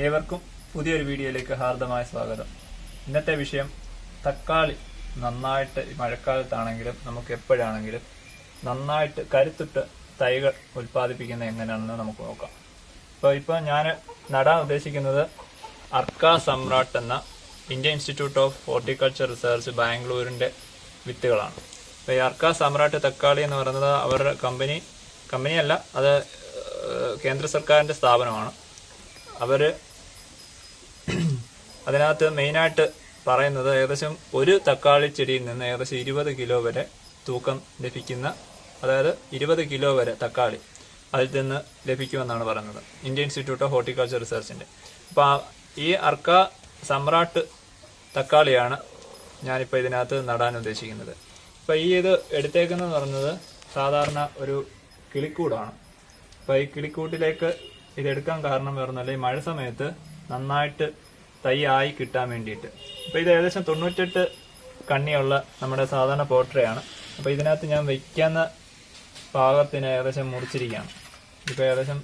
ഏവർക്കും പുതിയൊരു വീഡിയോയിലേക്ക് ഹാർദമായ സ്വാഗതം. ഇന്നത്തെ വിഷയം തക്കാളി നന്നായിട്ട് മഴക്കാലത്താണെങ്കിലും നമുക്ക് എപ്പോഴാണെങ്കിലും നന്നായിട്ട് കരുത്തുറ്റ തൈകൾ ഉൽപ്പാദിപ്പിക്കുന്നത് എങ്ങനെയാണെന്ന് നമുക്ക് നോക്കാം. ഇപ്പോൾ ഞാൻ നടാൻ ഉദ്ദേശിക്കുന്നത് അർക്ക സമ്രാട്ട് എന്ന Indian Institute of Horticulture Research ബാംഗ്ലൂരിൻ്റെ വിത്തുകളാണ്. അപ്പോൾ ഈ അർക്ക സമ്രാട്ട് തക്കാളി എന്ന് പറയുന്നത് അവരുടെ കമ്പനിയല്ല, അത് കേന്ദ്ര സർക്കാരിൻ്റെ സ്ഥാപനമാണ്. അവർ അതിനകത്ത് മെയിനായിട്ട് പറയുന്നത് ഏകദേശം ഒരു തക്കാളി ചെടിയിൽ നിന്ന് ഏകദേശം 20 കിലോ വരെ തൂക്കം ലഭിക്കുന്ന, അതായത് 20 കിലോ വരെ തക്കാളി അതിൽ നിന്ന് ലഭിക്കുമെന്നാണ് പറയുന്നത് ഇന്ത്യൻ ഇൻസ്റ്റിറ്റ്യൂട്ട് ഓഫ് ഹോർട്ടിക്കൾച്ചർ റിസർച്ചിൻ്റെ. അപ്പോൾ ഈ അർക്ക സമ്രാട്ട് തക്കാളിയാണ് ഞാനിപ്പോൾ ഇതിനകത്ത് നടാൻ ഉദ്ദേശിക്കുന്നത്. അപ്പോൾ ഇത് എടുത്തേക്കുന്നതെന്ന് പറയുന്നത് സാധാരണ ഒരു കിളിക്കൂടാണ്. അപ്പോൾ ഈ കിളിക്കൂട്ടിലേക്ക് ഇതെടുക്കാൻ കാരണം വേറൊന്നുമല്ല, ഈ മഴ സമയത്ത് നന്നായിട്ട് തൈ ആയി കിട്ടാൻ വേണ്ടിയിട്ട്. അപ്പോൾ ഇത് ഏകദേശം 98 കണ്ണിയുള്ള നമ്മുടെ സാധാരണ പോട്രയാണ്. അപ്പോൾ ഇതിനകത്ത് ഞാൻ വയ്ക്കുന്ന പാകത്തിന് ഏകദേശം മുറിച്ചിരിക്കുകയാണ്. ഇപ്പോൾ ഏകദേശം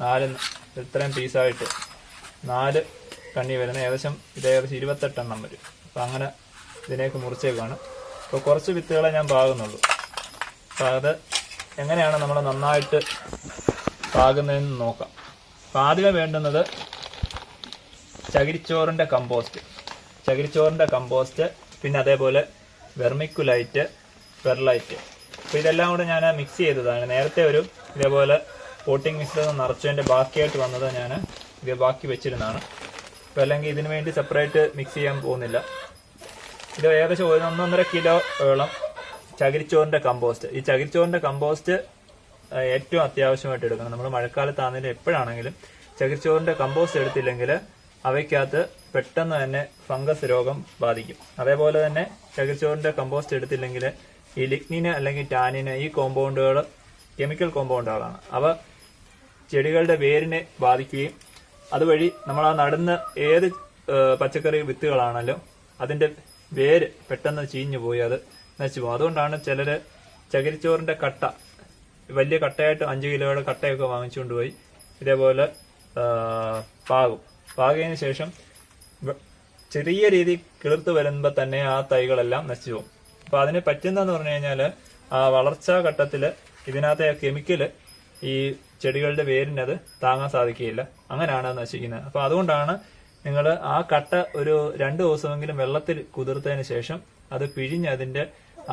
4 ഇത്രയും പീസായിട്ട് 4 കണ്ണി വരുന്ന ഏകദേശം 28 എണ്ണം വരും. അപ്പോൾ അങ്ങനെ ഇതിനേക്ക് മുറിച്ചേക്കാണ്. അപ്പോൾ കുറച്ച് വിത്തുകളെ ഞാൻ പാകുന്നുള്ളൂ. അപ്പോൾ അത് എങ്ങനെയാണ് നമ്മൾ നന്നായിട്ട് പാകുന്നതെന്ന് നോക്കാം. അപ്പോൾ ആദ്യമേ വേണ്ടുന്നത് ചകിരിച്ചോറിൻ്റെ കമ്പോസ്റ്റ്, പിന്നെ അതേപോലെ വെർമിക്കുലൈറ്റ്, പെർലൈറ്റ്. അപ്പോൾ ഇതെല്ലാം കൂടെ ഞാൻ മിക്സ് ചെയ്തതാണ്. നേരത്തെ ഒരു ഇതേപോലെ പോട്ടിംഗ് മിക്സിൽ നിറച്ചതിൻ്റെ ബാക്കിയായിട്ട് വന്നത് ഞാൻ ഇത് ബാക്കി വെച്ചിരുന്നതാണ്. അപ്പോൾ അല്ലെങ്കിൽ ഇതിനു വേണ്ടി സെപ്പറേറ്റ് മിക്സ് ചെയ്യാൻ പോകുന്നില്ല. ഇത് ഏകദേശം 1-1.5 കിലോയോളം ചകിരിച്ചോറിൻ്റെ കമ്പോസ്റ്റ്. ഈ ചകിരിച്ചോറിൻ്റെ കമ്പോസ്റ്റ് ഏറ്റവും അത്യാവശ്യമായിട്ട് എടുക്കണം. നമ്മൾ മഴക്കാലത്താണെങ്കിലും എപ്പോഴാണെങ്കിലും ചകിരിച്ചോറിൻ്റെ കമ്പോസ്റ്റ് എടുത്തില്ലെങ്കിൽ അവയ്ക്കകത്ത് പെട്ടെന്ന് തന്നെ ഫംഗസ് രോഗം ബാധിക്കും. അതേപോലെ തന്നെ ചകിരിച്ചോറിൻ്റെ കമ്പോസ്റ്റ് എടുത്തില്ലെങ്കിൽ ഈ ലിഗ്നിന് അല്ലെങ്കിൽ ടാനിന്, ഈ കോമ്പൗണ്ടുകൾ കെമിക്കൽ കോമ്പൗണ്ടുകളാണ്. അവ ചെടികളുടെ വേരിനെ ബാധിക്കുകയും അതുവഴി നമ്മൾ ആ നടുന്ന ഏത് പച്ചക്കറി വിത്തുകളാണല്ലോ അതിൻ്റെ വേര് പെട്ടെന്ന് ചീഞ്ഞു പോയി അത് നശിച്ചു പോകും. അതുകൊണ്ടാണ് ചിലർ ചകിരിച്ചോറിൻ്റെ കട്ട, വലിയ കട്ടയായിട്ട് 5 കിലോയുടെ കട്ടയൊക്കെ വാങ്ങിച്ചുകൊണ്ട് പോയി ഇതേപോലെ പാകിയതിനു ശേഷം ചെറിയ രീതി കിളിർത്ത് വരുമ്പോൾ തന്നെ ആ തൈകളെല്ലാം നശിച്ചു പോകും. അപ്പോൾ അതിന് പറ്റുന്നതെന്ന് പറഞ്ഞു കഴിഞ്ഞാൽ ആ വളർച്ചാ ഘട്ടത്തിൽ ഇതിനകത്തെ കെമിക്കൽ ഈ ചെടികളുടെ വേരിനത് താങ്ങാൻ സാധിക്കുകയില്ല. അങ്ങനെയാണ് അത് നശിക്കുന്നത്. അപ്പോൾ അതുകൊണ്ടാണ് നിങ്ങൾ ആ കട്ട ഒരു 2 ദിവസമെങ്കിലും വെള്ളത്തിൽ കുതിർത്തതിന് ശേഷം അത് പിഴിഞ്ഞ് അതിൻ്റെ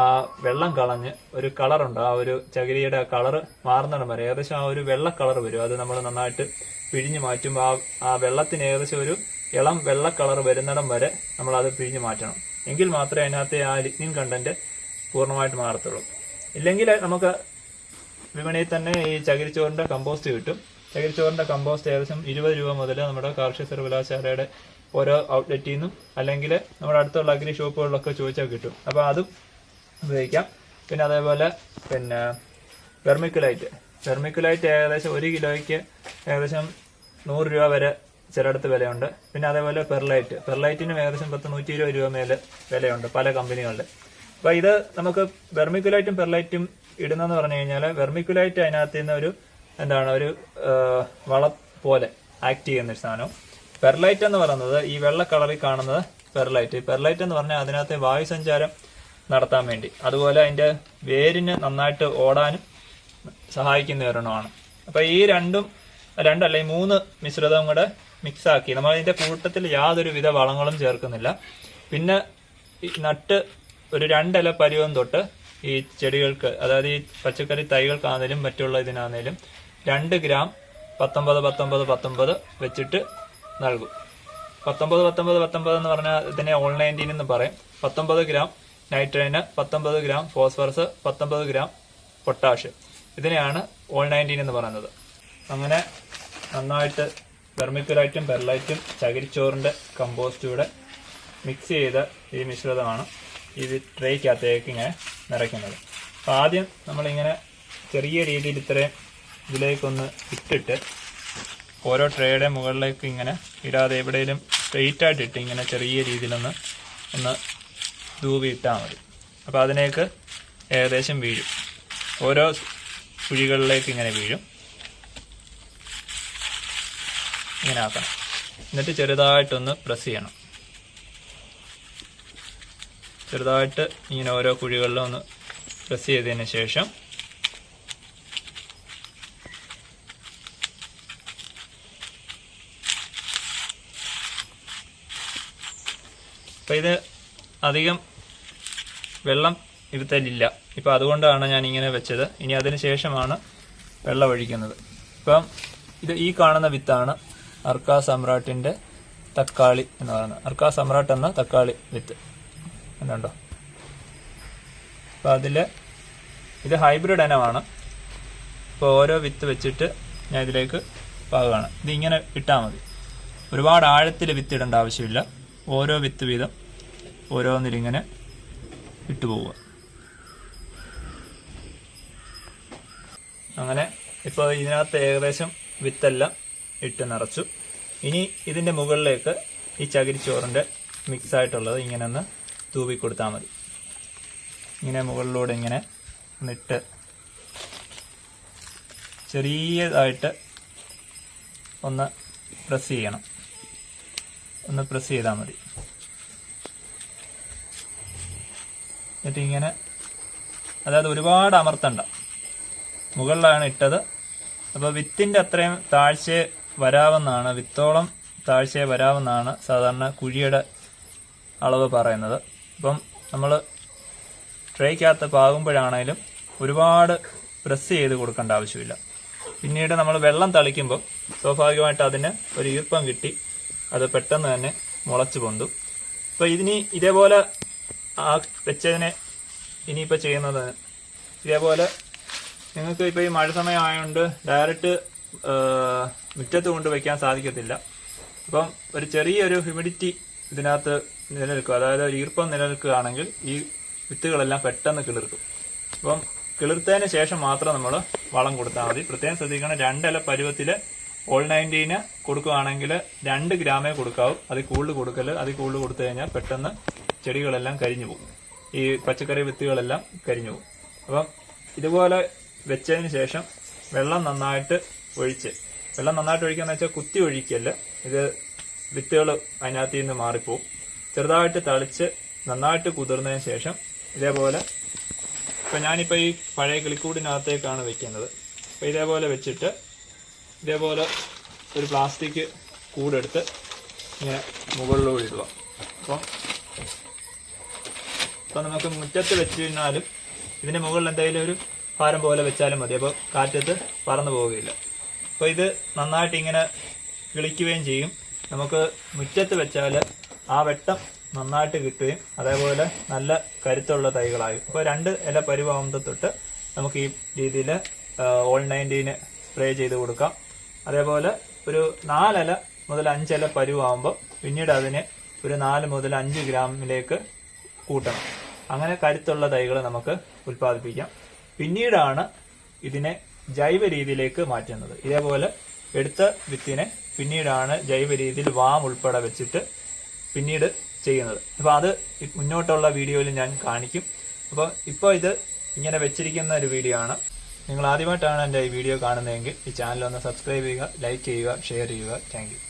ആ വെള്ളം കളഞ്ഞ് ഒരു കളറുണ്ട്, ആ ഒരു ചകിരിയുടെ ആ കളറ് മാറുന്നിടം വരെ ഏകദേശം ആ ഒരു വെള്ള കളർ വരും. അത് നമ്മൾ നന്നായിട്ട് പിഴിഞ്ഞ് മാറ്റുമ്പോൾ ആ വെള്ളത്തിന് ഏകദേശം ഒരു ഇളം വെള്ള കളർ വരുന്നിടം വരെ നമ്മൾ അത് പിഴിഞ്ഞ് മാറ്റണം. എങ്കിൽ മാത്രമേ അതിനകത്തെ ആ ലിഗ്നിൻ കണ്ടന്റ് പൂർണ്ണമായിട്ട് മാറത്തുള്ളൂ. ഇല്ലെങ്കിൽ നമുക്ക് വിപണിയിൽ തന്നെ ഈ ചകിരിച്ചോറിൻ്റെ കമ്പോസ്റ്റ് കിട്ടും. ചകിരിച്ചോറിൻ്റെ കമ്പോസ്റ്റ് ഏകദേശം 20 രൂപ മുതൽ നമ്മുടെ കാർഷിക സർവകലാശാലയുടെ ഓരോ ഔട്ട്ലെറ്റിൽ നിന്നും അല്ലെങ്കിൽ നമ്മുടെ അടുത്തുള്ള അഗ്രി ഷോപ്പുകളിലൊക്കെ ചോദിച്ചാൽ കിട്ടും. അപ്പോൾ അതും ഉപയോഗിക്കാം. പിന്നെ അതേപോലെ വെർമിക്കുലൈറ്റ് ഏകദേശം 1 കിലോയ്ക്ക് ഏകദേശം 100 രൂപ വരെ ചിലയിടത്ത് വിലയുണ്ട്. പിന്നെ അതേപോലെ പെർലൈറ്റിനും ഏകദേശം 120 രൂപ മേലെ വിലയുണ്ട് പല കമ്പനികളുടെ. അപ്പോൾ ഇത് നമുക്ക് വെർമിക്കുലൈറ്റും പെർലൈറ്റും ഇടുന്നതെന്ന് പറഞ്ഞു കഴിഞ്ഞാൽ വെർമിക്കുലൈറ്റ് അതിനകത്ത് നിന്ന് ഒരു വളം പോലെ ആക്ട് ചെയ്യുന്നൊരു സാധനവും, പെർലൈറ്റ് എന്ന് പറയുന്നത് ഈ വെള്ള കളറിൽ കാണുന്നത് പെർലൈറ്റ് എന്ന് പറഞ്ഞാൽ അതിനകത്തെ വായുസഞ്ചാരം നടത്താൻ വേണ്ടി, അതുപോലെ അതിൻ്റെ വേരിന് നന്നായിട്ട് ഓടാനും സഹായിക്കുന്ന ഒരെണ്ണമാണ്. അപ്പോൾ ഈ 3 മിശ്രിതവും കൂടെ മിക്സാക്കി നമ്മൾ അതിൻ്റെ കൂട്ടത്തിൽ യാതൊരു വിധ വളങ്ങളും ചേർക്കുന്നില്ല. പിന്നെ ഈ നട്ട് ഒരു 2 ഇല പരുവം തൊട്ട് ഈ ചെടികൾക്ക്, അതായത് ഈ പച്ചക്കറി തൈകൾക്കാണെങ്കിലും മറ്റുള്ള ഇതിനാണെങ്കിലും 2 ഗ്രാം 19-19-19 വെച്ചിട്ട് നൽകും. 19-19-19 എന്ന് പറഞ്ഞാൽ ഇതിനെ ഓൾ-19 എന്ന് പറയും. 19 ഗ്രാം നൈട്രജന്, 19 ഗ്രാം ഫോസ്ഫറസ്, 19 ഗ്രാം പൊട്ടാഷ്, ഇതിനെയാണ് ഓൾ-19 എന്ന് പറയുന്നത്. അങ്ങനെ നന്നായിട്ട് വെർമിക്കുലൈറ്റും പെർലൈറ്റും ചകിരിച്ചോറിൻ്റെ കമ്പോസ്റ്റുകൂടെ മിക്സ് ചെയ്ത ഈ മിശ്രിതമാണ് ഈ ട്രേക്കകത്തേക്ക് ഇങ്ങനെ നിറയ്ക്കുന്നത്. അപ്പോൾ ആദ്യം നമ്മളിങ്ങനെ ചെറിയ രീതിയിൽ ഇത്രയും ഇതിലേക്കൊന്ന് ഇട്ടിട്ട് ഓരോ ട്രേയുടെ മുകളിലേക്ക് ഇങ്ങനെ ഇടാതെ എവിടെയെങ്കിലും സ്ട്രെയിറ്റായിട്ട് ഇട്ട് ഇങ്ങനെ ചെറിയ രീതിയിലൊന്ന് ധൂവി ഇട്ടാൽ മതി. അപ്പോൾ അതിലേക്ക് ഏകദേശം വീഴും, ഓരോ കുഴികളിലേക്ക് ഇങ്ങനെ വീഴും. ഇങ്ങനെ ആക്കണം. എന്നിട്ട് ചെറുതായിട്ടൊന്ന് പ്രസ് ചെയ്യണം. ചെറുതായിട്ട് ഇങ്ങനെ ഓരോ കുഴികളിലും ഒന്ന് പ്രസ് ചെയ്തതിന് ശേഷം അപ്പം ഇത് അധികം വെള്ളം ഇരുത്തലില്ല. ഇപ്പം അതുകൊണ്ടാണ് ഞാൻ ഇങ്ങനെ വെച്ചത്. ഇനി അതിന് ശേഷമാണ് വെള്ളം ഒഴിക്കുന്നത്. ഇപ്പം ഇത് ഈ കാണുന്ന വിത്താണ് അർക്കാ സമ്രാട്ടിൻ്റെ തക്കാളി എന്ന് പറയുന്നത്. അർക്കാ സമ്രാട്ട് എന്ന തക്കാളി വിത്ത് എന്നുണ്ടോ. അപ്പം ഇത് ഹൈബ്രിഡ് ഇനമാണ്. ഇപ്പോൾ ഓരോ വിത്ത് വെച്ചിട്ട് ഞാൻ ഇതിലേക്ക് പാകുകയാണ്. ഇതിങ്ങനെ ഇട്ടാൽ മതി. ഒരുപാട് ആഴത്തിൽ വിത്ത് ഇടേണ്ട ആവശ്യമില്ല. ഓരോ വിത്ത് വീതം ഓരോന്നിലിങ്ങനെ ഇട്ടു പോവുക. അങ്ങനെ ഇപ്പോൾ ഇതിനകത്ത് ഏകദേശം വിത്തെല്ലാം ഇട്ട് നിറച്ചു. ഇനി ഇതിൻ്റെ മുകളിലേക്ക് ഈ ചകിരിച്ചോറിൻ്റെ മിക്സായിട്ടുള്ളത് ഇങ്ങനെ ഒന്ന് തൂവി കൊടുത്താൽ മതി. ഇങ്ങനെ മുകളിലൂടെ ഇങ്ങനെ ഒന്നിട്ട് ചെറിയതായിട്ട് ഒന്ന് പ്രസ് ചെയ്യണം. ഒന്ന് പ്രസ് ചെയ്താൽ മതി. എന്നിട്ട് ഇങ്ങനെ, അതായത് ഒരുപാട് അമർത്തണ്ട. മുകളിലാണ് ഇട്ടത്. അപ്പോൾ വിത്തിൻ്റെ അത്രയും താഴ്ചയെ വരാമെന്നാണ്, വിത്തോളം താഴ്ചയെ വരാമെന്നാണ് സാധാരണ കുഴിയുടെ അളവ് പറയുന്നത്. അപ്പം നമ്മൾ ട്രേക്കകത്ത് പാകുമ്പോഴാണേലും ഒരുപാട് പ്രസ് ചെയ്ത് കൊടുക്കേണ്ട ആവശ്യമില്ല. പിന്നീട് നമ്മൾ വെള്ളം തളിക്കുമ്പോൾ സ്വാഭാവികമായിട്ട് അതിന് ഒരു ഈർപ്പം കിട്ടി അത് പെട്ടെന്ന് തന്നെ മുളച്ച് പൊന്തും. അപ്പോൾ ഇതിനി ഇതേപോലെ വെച്ചതിനെ ഇനിയിപ്പോൾ ചെയ്യുന്നത് ഇതേപോലെ നിങ്ങൾക്ക് ഇപ്പോൾ ഈ മഴ സമയം ആയതുകൊണ്ട് ഡയറക്റ്റ് മുറ്റത്ത് കൊണ്ട് വയ്ക്കാൻ സാധിക്കത്തില്ല. അപ്പം ഒരു ചെറിയൊരു ഹ്യൂമിഡിറ്റി ഇതിനകത്ത് നിലനിൽക്കും, അതായത് ഒരു ഈർപ്പം നിലനിൽക്കുകയാണെങ്കിൽ ഈ വിത്തുകളെല്ലാം പെട്ടെന്ന് കിളിർക്കും. അപ്പം കിളിർത്തതിന് ശേഷം മാത്രം നമ്മൾ വളം കൊടുത്താൽ മതി. പ്രത്യേകം ശ്രദ്ധിക്കണം, 2 ഇല പരുവത്തിൽ ഓൾ 19 കൊടുക്കുകയാണെങ്കിൽ 2 ഗ്രാമേ കൊടുക്കാവൂ. അതിൽ കൂടുതൽ കൊടുക്കല്. അതിൽ കൂടുതൽ കൊടുത്തു കഴിഞ്ഞാൽ പെട്ടെന്ന് ചെടികളെല്ലാം കരിഞ്ഞു പോകും. ഈ പച്ചക്കറി വിത്തുകളെല്ലാം കരിഞ്ഞു പോകും. അപ്പം ഇതുപോലെ വെച്ചതിന് ശേഷം വെള്ളം നന്നായിട്ട് ഒഴിക്കുക എന്ന് വെച്ചാൽ കുത്തി ഒഴിക്കല്ല. ഇത് വിത്തുകൾ അതിനകത്ത് നിന്ന് മാറിപ്പോവും. ചെറുതായിട്ട് തളിച്ച് നന്നായിട്ട് കുതിർന്നതിന് ശേഷം ഇതേപോലെ, ഇപ്പം ഞാനിപ്പോൾ ഈ പഴയ കിളിക്കൂടിനകത്തേക്കാണ് വെക്കുന്നത്. അപ്പോൾ ഇതേപോലെ വെച്ചിട്ട് ഇതേപോലെ ഒരു പ്ലാസ്റ്റിക് കൂടെടുത്ത് ഇങ്ങനെ മുകളിലൂടെ ഇടുക. അപ്പം നമുക്ക് മുറ്റത്ത് വെച്ച് കഴിഞ്ഞാലും ഇതിൻ്റെ മുകളിൽ എന്തെങ്കിലും ഒരു ഭാരം പോലെ വെച്ചാലും മതി. അപ്പോൾ കാറ്റത്ത് പറന്നു പോവുകയില്ല. അപ്പോൾ ഇത് നന്നായിട്ട് ഇങ്ങനെ കിളിക്കുകയും ചെയ്യും. നമുക്ക് മുറ്റത്ത് വെച്ചാൽ ആ വെട്ടം നന്നായിട്ട് കിട്ടുകയും അതേപോലെ നല്ല കരുത്തുള്ള തൈകളായും. അപ്പോൾ 2 ഇല പരുവാകുമ്പോൾ തൊട്ട് നമുക്ക് ഈ രീതിയിൽ ഓൾ 19 സ്പ്രേ ചെയ്ത് കൊടുക്കാം. അതേപോലെ ഒരു 4 ഇല മുതൽ 5 ഇല പരുവാകുമ്പോൾ പിന്നീട് അതിനെ ഒരു 4 മുതൽ 5 ഗ്രാമിലേക്ക് കൂട്ടണം. അങ്ങനെ കരുത്തുള്ള തൈകൾ നമുക്ക് ഉൽപ്പാദിപ്പിക്കാം. പിന്നീടാണ് ഇതിനെ ജൈവ രീതിയിലേക്ക് മാറ്റുന്നത്. ഇതേപോലെ എടുത്ത വിത്തിനെ പിന്നീടാണ് ജൈവ രീതിയിൽ വാം ഉൾപ്പെടെ വെച്ചിട്ട് പിന്നീട് ചെയ്യുന്നത്. അപ്പോൾ അത് മുന്നോട്ടുള്ള വീഡിയോയിൽ ഞാൻ കാണിക്കും. അപ്പോൾ ഇപ്പോൾ ഇത് ഇങ്ങനെ വെച്ചിരിക്കുന്ന ഒരു വീഡിയോ ആണ്. നിങ്ങൾ ആദ്യമായിട്ടാണ് എൻ്റെ ഈ വീഡിയോ കാണുന്നതെങ്കിൽ ഈ ചാനൽ ഒന്ന് സബ്സ്ക്രൈബ് ചെയ്യുക, ലൈക്ക് ചെയ്യുക, ഷെയർ ചെയ്യുക. Thank you.